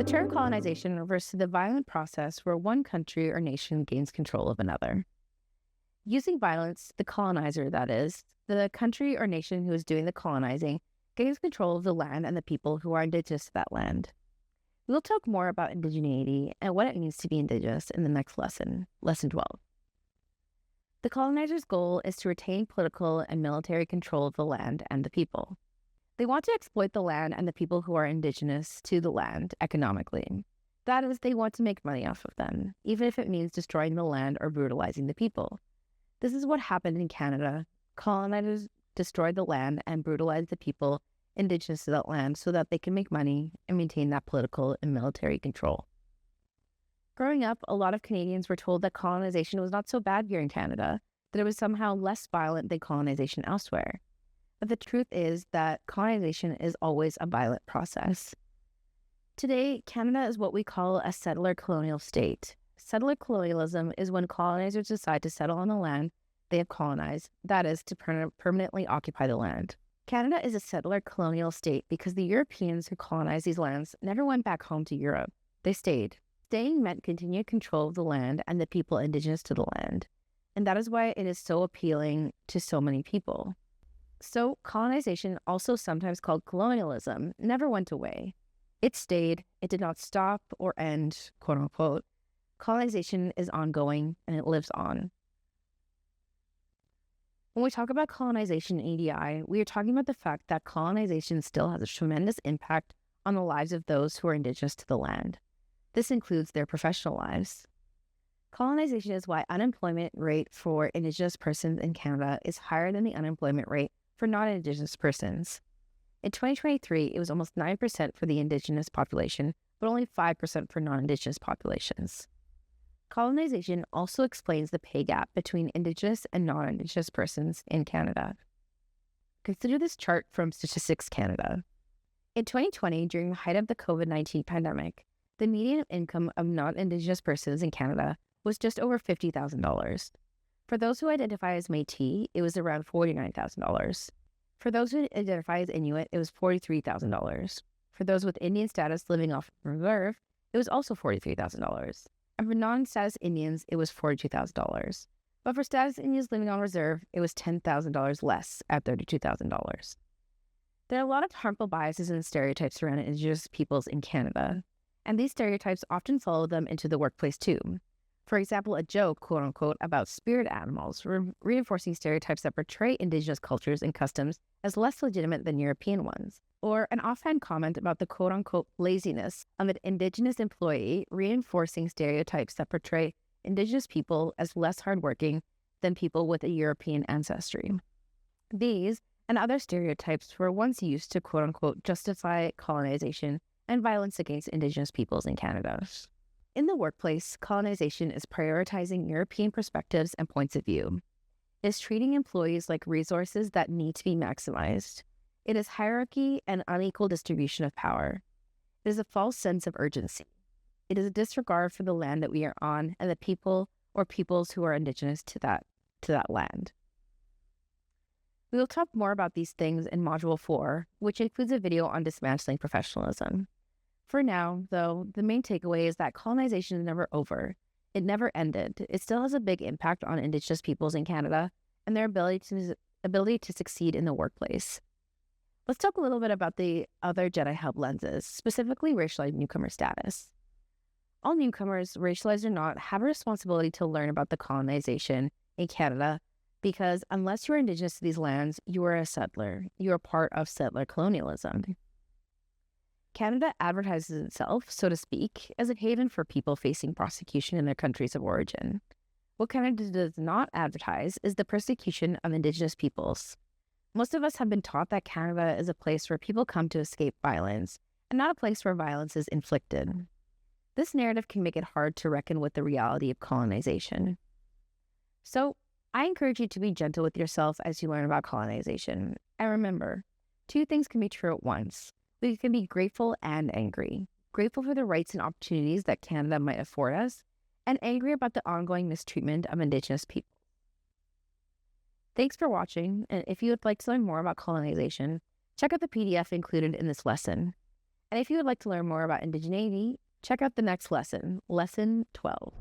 term colonization refers to the violent process where one country or nation gains control of another. Using violence, the colonizer, that is, the country or nation who is doing the colonizing, gains control of the land and the people who are indigenous to that land. We'll talk more about indigeneity and what it means to be indigenous in the next lesson, Lesson 12. The colonizer's goal is to retain political and military control of the land and the people. They want to exploit the land and the people who are indigenous to the land economically. That is, they want to make money off of them, even if it means destroying the land or brutalizing the people. This is what happened in Canada. Colonizers destroyed the land and brutalized the people indigenous to that land so that they can make money and maintain that political and military control. Growing up, a lot of Canadians were told that colonization was not so bad here in Canada, that it was somehow less violent than colonization elsewhere. But the truth is that colonization is always a violent process. Today, Canada is what we call a settler colonial state. Settler colonialism is when colonizers decide to settle on the land they have colonized, that is, to permanently occupy the land. Canada is a settler colonial state because the Europeans who colonized these lands never went back home to Europe. They stayed. Staying meant continued control of the land and the people indigenous to the land. And that is why it is so appealing to so many people. So colonization, also sometimes called colonialism, never went away. It stayed. It did not stop or end, quote unquote. Colonization is ongoing and it lives on. When we talk about colonization in EDI, we are talking about the fact that colonization still has a tremendous impact on the lives of those who are indigenous to the land. This includes their professional lives. Colonization is why unemployment rate for Indigenous persons in Canada is higher than the unemployment rate for non-Indigenous persons. In 2023, it was almost 9% for the Indigenous population, but only 5% for non-Indigenous populations. Colonization also explains the pay gap between Indigenous and non-Indigenous persons in Canada. Consider this chart from Statistics Canada. In 2020, during the height of the COVID-19 pandemic, the median income of non-Indigenous persons in Canada was just over $50,000. For those who identify as Métis, it was around $49,000. For those who identify as Inuit, it was $43,000. For those with Indian status living off reserve, it was also $43,000. And for non-status Indians, it was $42,000. But for status Indians living on reserve, it was $10,000 less at $32,000. There are a lot of harmful biases and stereotypes around Indigenous peoples in Canada, and these stereotypes often follow them into the workplace too. For example, a joke, quote unquote, about spirit animals, reinforcing stereotypes that portray Indigenous cultures and customs as less legitimate than European ones. Or an offhand comment about the quote unquote laziness of an Indigenous employee, reinforcing stereotypes that portray Indigenous people as less hardworking than people with a European ancestry. These and other stereotypes were once used to quote unquote justify colonization and violence against Indigenous peoples in Canada. In the workplace, colonization is prioritizing European perspectives and points of view. It is treating employees like resources that need to be maximized. It is hierarchy and unequal distribution of power. It is a false sense of urgency. It is a disregard for the land that we are on and the people or peoples who are indigenous to that land. We will talk more about these things in Module 4, which includes a video on dismantling professionalism. For now, though, the main takeaway is that colonization is never over. It never ended. It still has a big impact on Indigenous peoples in Canada and their ability to succeed in the workplace. Let's talk a little bit about the other Jedi Hub lenses, specifically racialized newcomer status. All newcomers, racialized or not, have a responsibility to learn about the colonization in Canada because unless you're Indigenous to these lands, you are a settler. You are part of settler colonialism. Canada advertises itself, so to speak, as a haven for people facing prosecution in their countries of origin. What Canada does not advertise is the persecution of Indigenous peoples. Most of us have been taught that Canada is a place where people come to escape violence, and not a place where violence is inflicted. This narrative can make it hard to reckon with the reality of colonization. So, I encourage you to be gentle with yourself as you learn about colonization. And remember, two things can be true at once. We can be grateful and angry. Grateful for the rights and opportunities that Canada might afford us, and angry about the ongoing mistreatment of Indigenous people. Thanks for watching, and if you would like to learn more about colonization, check out the PDF included in this lesson. And if you would like to learn more about indigeneity, check out the next lesson, Lesson 12.